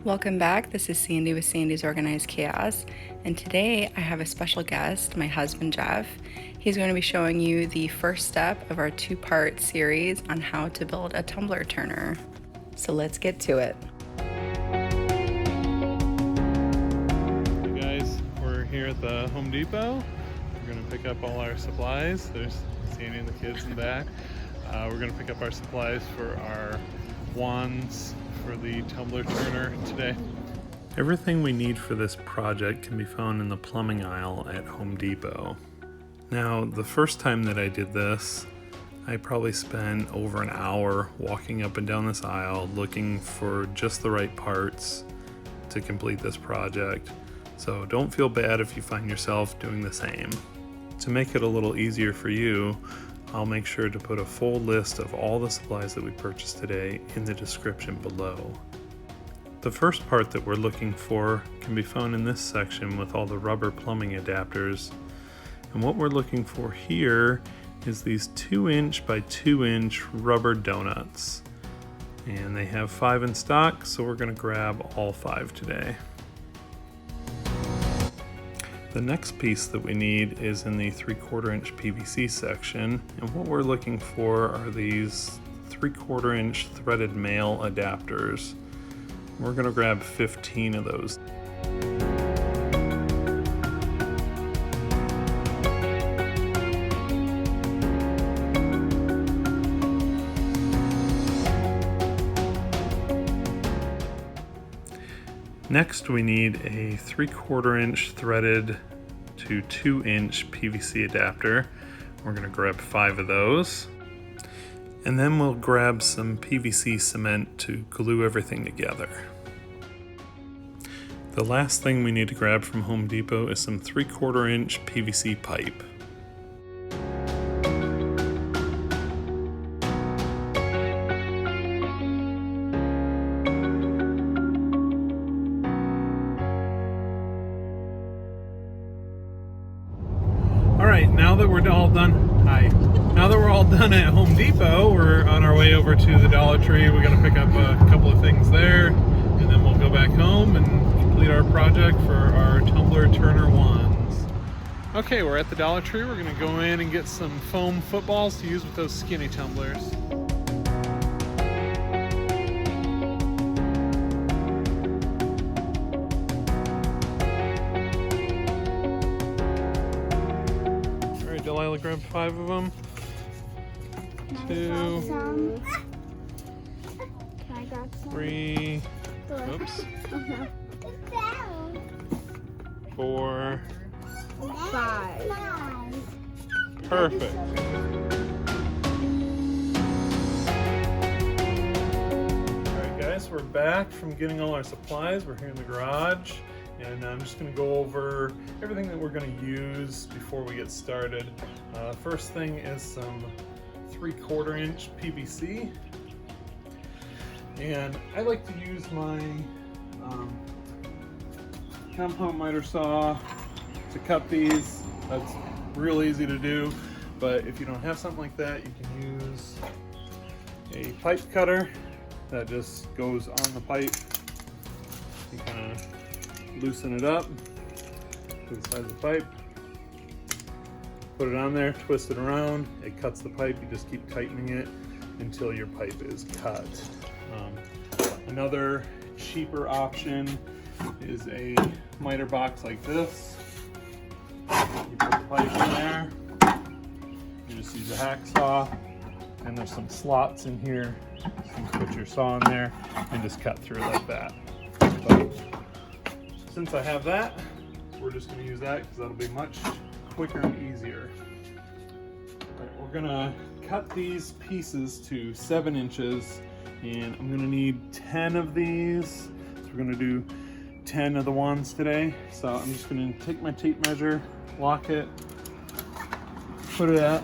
Welcome back. This is Sandy with Sandy's Organized Chaos, and today I have a special guest, my husband Jeff. He's going to be showing you the first step of our two-part series on how to build a tumbler turner. So let's get to it. Hey guys, we're here at the Home Depot. We're going to pick up all our supplies. There's Sandy and the kids in the back. We're going to pick up our supplies for our wands for the tumbler turner today. Everything we need for this project can be found in the plumbing aisle at Home Depot. Now, the first time that I did this, I probably spent over an hour walking up and down this aisle looking for just the right parts to complete this project. So don't feel bad if you find yourself doing the same. To make it a little easier for you, I'll make sure to put a full list of all the supplies that we purchased today in the description below. The first part that we're looking for can be found in this section with all the rubber plumbing adapters. And what we're looking for here is these 2" by 2" rubber donuts. And they have 5 in stock, so we're going to grab all 5 today. The next piece that we need is in the 3/4" PVC section, and what we're looking for are these 3/4" threaded male adapters. We're going to grab 15 of those. Next, we need a 3/4" threaded to 2" PVC adapter. We're going to grab 5 of those. And then we'll grab some PVC cement to glue everything together. The last thing we need to grab from Home Depot is some 3/4" PVC pipe. Now that we're all done, Now that we're all done at Home Depot, we're on our way over to the Dollar Tree. We're going to pick up a couple of things there, and then we'll go back home and complete our project for our tumbler turner wands. Okay, we're at the Dollar Tree. We're going to go in and get some foam footballs to use with those skinny tumblers. Delilah grabbed 5 of them. 2, 3, oops, 4, 5. Perfect. Alright guys, we're back from getting all our supplies. We're here in the garage. And I'm just going to go over everything that we're going to use before we get started. First thing is some 3/4" PVC. And I like to use my compound miter saw to cut these. That's real easy to do. But if you don't have something like that, you can use a pipe cutter that just goes on the pipe. You kind of loosen it up to the side of the pipe, put it on there, twist it around, it cuts the pipe. You just keep tightening it until your pipe is cut. Another cheaper option is a miter box like this. You put the pipe in there, you just use a hacksaw, and there's some slots in here. You can put your saw in there and just cut through like that. But since I have that, we're just going to use that because that'll be much quicker and easier. All right, we're going to cut these pieces to 7 inches, and I'm going to need 10 of these. So we're going to do 10 of the wands today. So I'm just going to take my tape measure, lock it, put it at,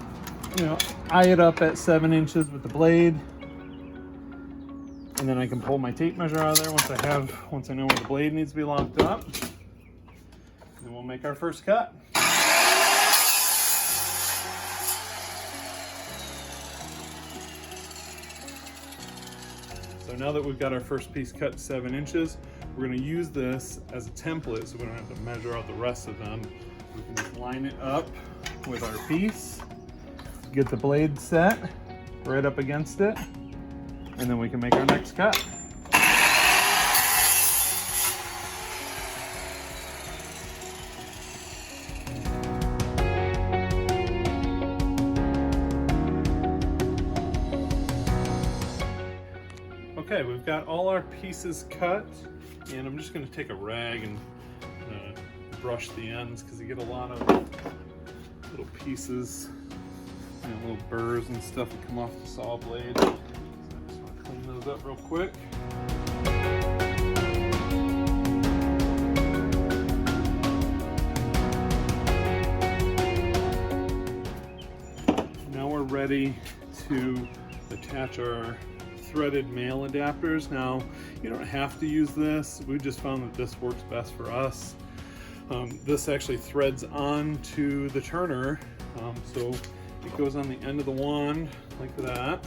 eye it up at 7 inches with the blade. And then I can pull my tape measure out of there once I know where the blade needs to be locked up. And then we'll make our first cut. So now that we've got our first piece cut 7 inches, we're going to use this as a template so we don't have to measure out the rest of them. We can just line it up with our piece, get the blade set right up against it, and then we can make our next cut. Okay, we've got all our pieces cut, and I'm just going to take a rag and brush the ends because you get a lot of little pieces, little burrs and stuff that come off the saw blade. So I just want to clean those up real quick. Now we're ready to attach our threaded male adapters. Now, you don't have to use this. We just found that this works best for us. This actually threads onto the turner, so it goes on the end of the wand like that,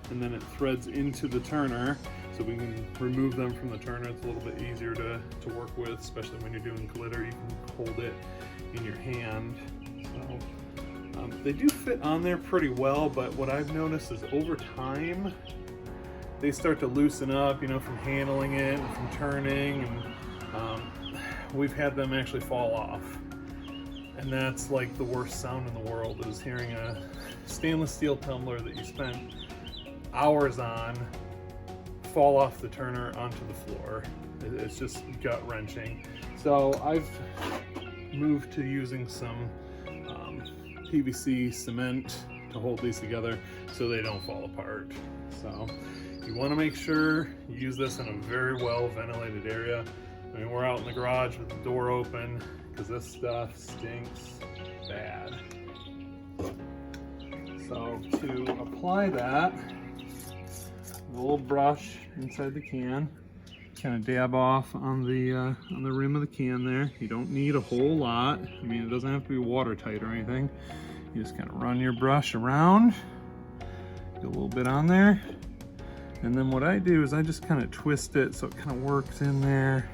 and then it threads into the turner, so we can remove them from the turner. It's a little bit easier to work with, especially when you're doing glitter. You can hold it in your hand. So they do fit on there pretty well, but what I've noticed is over time they start to loosen up, from handling it and from turning, and we've had them actually fall off. And that's like the worst sound in the world, is hearing a stainless steel tumbler that you spent hours on fall off the turner onto the floor. It's just gut-wrenching. So I've moved to using some PVC cement to hold these together so they don't fall apart. So you want to make sure you use this in a very well ventilated area. I mean, we're out in the garage with the door open because this stuff stinks bad. So to apply that, a little brush inside the can, kind of dab off on the rim of the can there. You don't need a whole lot. I mean, it doesn't have to be watertight or anything. You just kind of run your brush around, get a little bit on there, and then what I do is I just kind of twist it so it kind of works in there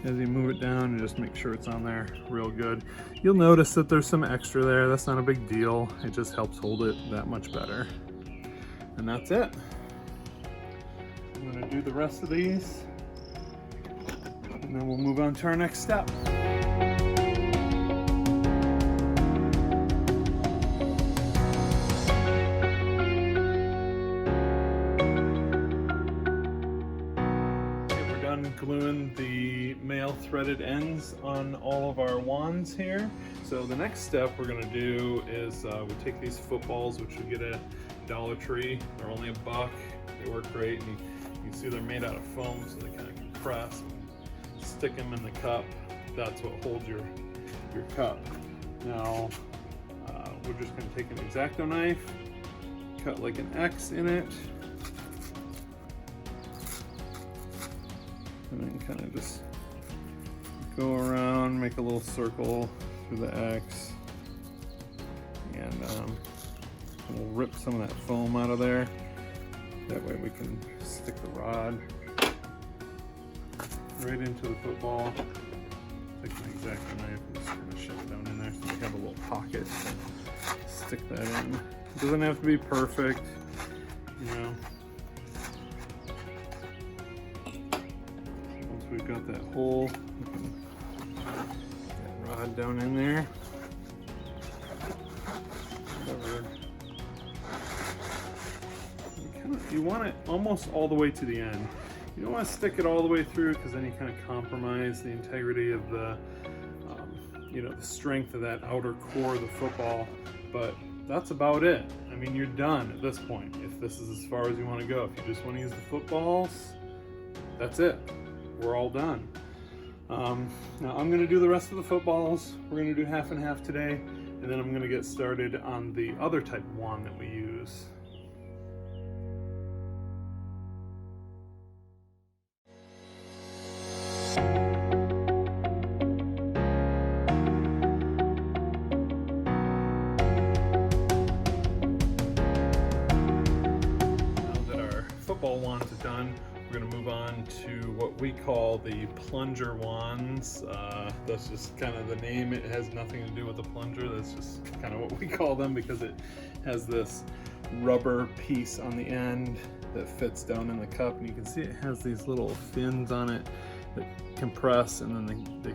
as you move it down, and just make sure it's on there real good. You'll notice that there's some extra there. That's not a big deal. It just helps hold it that much better. And that's it. I'm gonna do the rest of these, and then we'll move on to our next step. Gluing the male threaded ends on all of our wands here. So the next step we're going to do is we take these footballs, which we get at Dollar Tree. They're only $1. They work great, and you can see they're made out of foam, so they kind of compress and stick them in the cup. That's what holds your cup. Now we're just going to take an X-Acto knife, cut like an X in it, and then kind of just go around, make a little circle through the X, and we'll rip some of that foam out of there. That way we can stick the rod right into the football. Take my X-Acto knife and just kind of shove it down in there so we have a little pocket to stick that in. It doesn't have to be perfect, We've got that hole, we can get that rod down in there. Whatever. You want it almost all the way to the end. You don't want to stick it all the way through, because then you kind of compromise the integrity of the, the strength of that outer core of the football. But that's about it. I mean, you're done at this point. If this is as far as you want to go, if you just want to use the footballs, that's it. We're all done. Now I'm going to do the rest of the footballs. We're going to do half and half today, and then I'm going to get started on the other type of wand that we use. football wands done, we're going to move on to what we call the plunger wands. That's just kind of the name. It has nothing to do with the plunger. That's just kind of what we call them because it has this rubber piece on the end that fits down in the cup, and you can see it has these little fins on it that compress and then they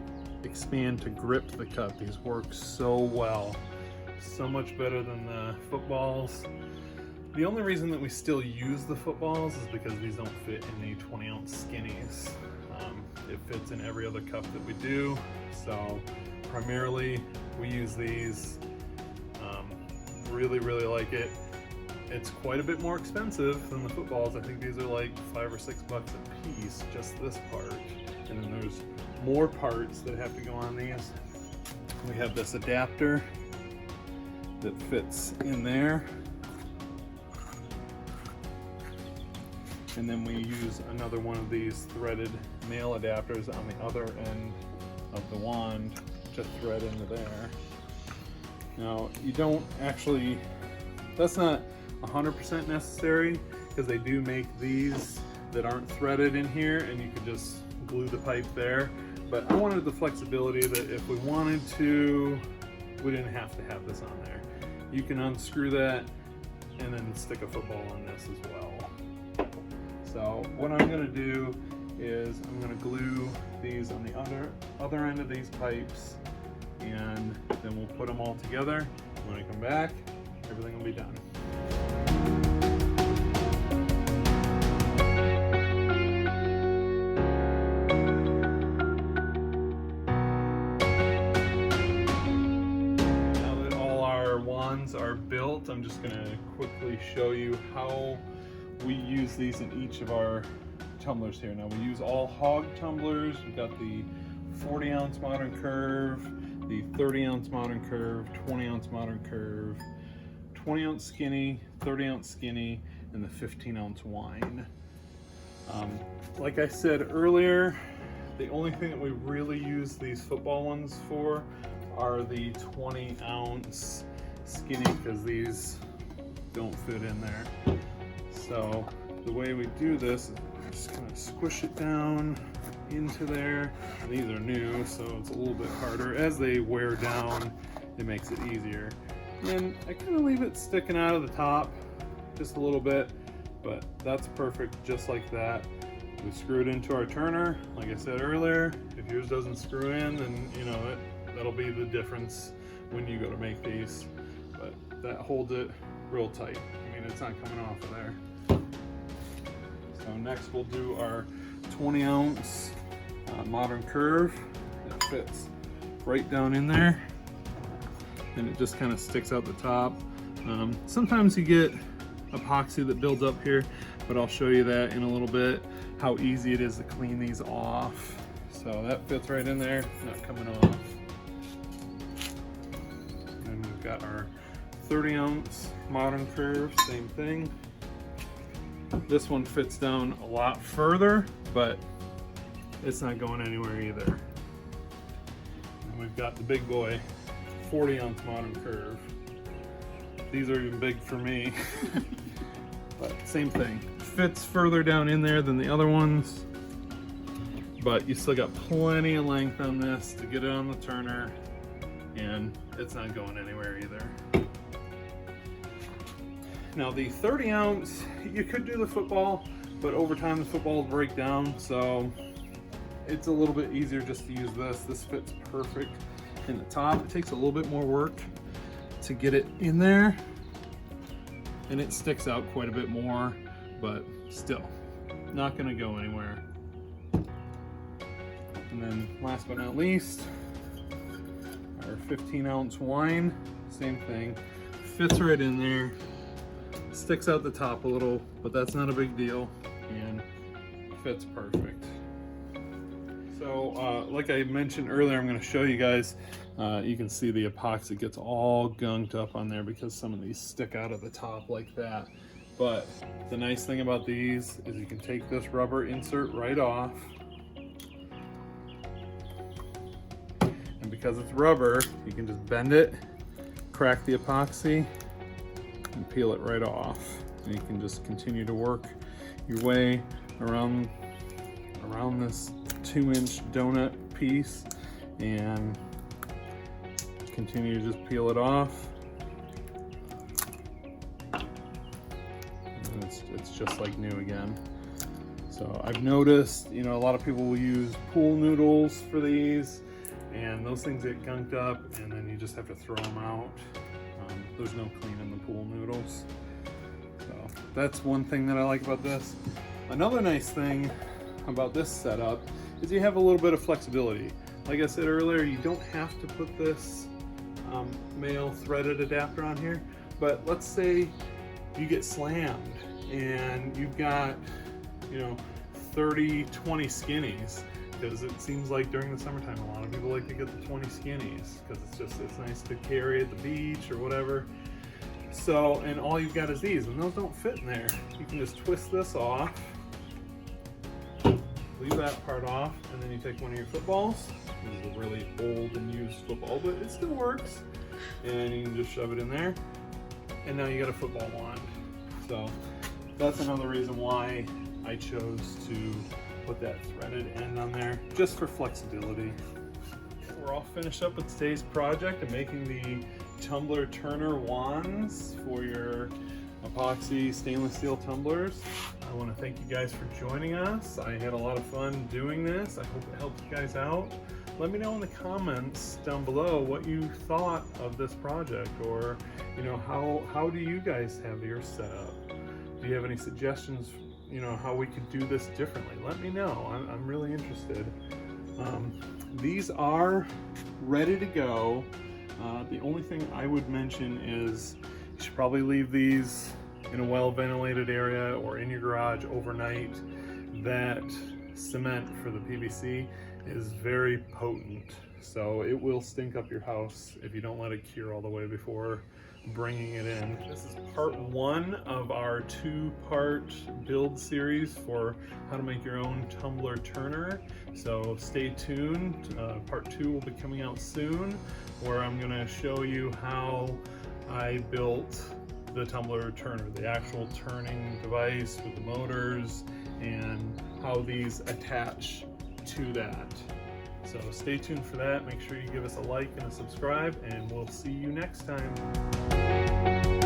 expand to grip the cup. These work so well, so much better than the footballs. The only reason that we still use the footballs is because these don't fit in the 20-ounce skinnies. It fits in every other cup that we do, so primarily we use these. Really like it. It's quite a bit more expensive than the footballs. I think these are like $5 or $6 a piece, just this part. And then there's more parts that have to go on these. We have this adapter that fits in there. And then we use another one of these threaded male adapters on the other end of the wand to thread into there. Now, you don't actually, that's not 100% necessary because they do make these that aren't threaded in here and you could just glue the pipe there. But I wanted the flexibility that if we wanted to, we didn't have to have this on there. You can unscrew that and then stick a football on this as well. So what I'm going to do is I'm going to glue these on the other end of these pipes, and then we'll put them all together. When I come back, everything will be done. Now that all our wands are built, I'm just going to quickly show you how we use these in each of our tumblers here. Now we use all hog tumblers. We've got the 40-ounce modern curve, the 30-ounce modern curve, 20-ounce modern curve, 20-ounce skinny, 30-ounce skinny, and the 15-ounce wine. Like I said earlier, the only thing that we really use these football ones for are the 20-ounce skinny because these don't fit in there. So the way we do this is just kind of squish it down into there. These are new, so it's a little bit harder. As they wear down, it makes it easier. And I kind of leave it sticking out of the top just a little bit, but that's perfect just like that. We screw it into our turner. Like I said earlier, if yours doesn't screw in, then you know that'll be the difference when you go to make these. But that holds it real tight. I mean, it's not coming off of there. So next we'll do our 20-ounce modern curve that fits right down in there, and it just kind of sticks out the top. Sometimes you get epoxy that builds up here, but I'll show you that in a little bit, how easy it is to clean these off. So that fits right in there, not coming off. And we've got our 30-ounce modern curve, same thing. This one fits down a lot further, but it's not going anywhere either. And we've got the big boy 40-ounce modern curve. These are even big for me. But same thing. Fits further down in there than the other ones, but you still got plenty of length on this to get it on the turner, and it's not going anywhere either. Now the 30-ounce, you could do the football, but over time the football will break down, so it's a little bit easier just to use this. This fits perfect in the top. It takes a little bit more work to get it in there, and it sticks out quite a bit more, but still not going to go anywhere. And then last but not least, our 15-ounce wine, same thing, fits right in there, sticks out the top a little, but that's not a big deal, and fits perfect. So like I mentioned earlier, I'm going to show you guys, you can see the epoxy gets all gunked up on there because some of these stick out of the top like that. But the nice thing about these is you can take this rubber insert right off, and because it's rubber, you can just bend it, crack the epoxy, and peel it right off. And you can just continue to work your way around this 2-inch donut piece and continue to just peel it off. And it's just like new again. So I've noticed, you know, a lot of people will use pool noodles for these, and those things get gunked up, and then you just have to throw them out. There's no cleaning the pool noodles. So that's one thing that I like about this. Another nice thing about this setup is you have a little bit of flexibility. Like I said earlier, you don't have to put this male threaded adapter on here, but let's say you get slammed and you've got, you know, 30-20 skinnies, because it seems like during the summertime a lot of people like to get the 20 skinnies because it's nice to carry at the beach or whatever. So, and all you've got is these, and those don't fit in there. You can just twist this off, leave that part off, and then you take one of your footballs. This is a really old and used football, but it still works. And you can just shove it in there, and now you got a football wand. So that's another reason why I chose to put that threaded end on there, just for flexibility. We're all finished up with today's project of making the Tumbler Turner wands for your epoxy stainless steel tumblers. I want to thank you guys for joining us. I had a lot of fun doing this. I hope it helped you guys out. Let me know in the comments down below what you thought of this project, or you know, how do you guys have yours set up? Do you have any suggestions, you know, how we could do this differently? Let me know. I'm really interested. These are ready to go. The only thing I would mention is you should probably leave these in a well-ventilated area or in your garage overnight. That cement for the PVC is very potent, so it will stink up your house if you don't let it cure all the way before bringing it in. This is part 1 of our 2-part build series for how to make your own tumbler turner. So stay tuned. Part 2 will be coming out soon, where I'm going to show you how I built the tumbler turner, the actual turning device with the motors, and how these attach to that. So stay tuned for that. Make sure you give us a like and a subscribe, and we'll see you next time.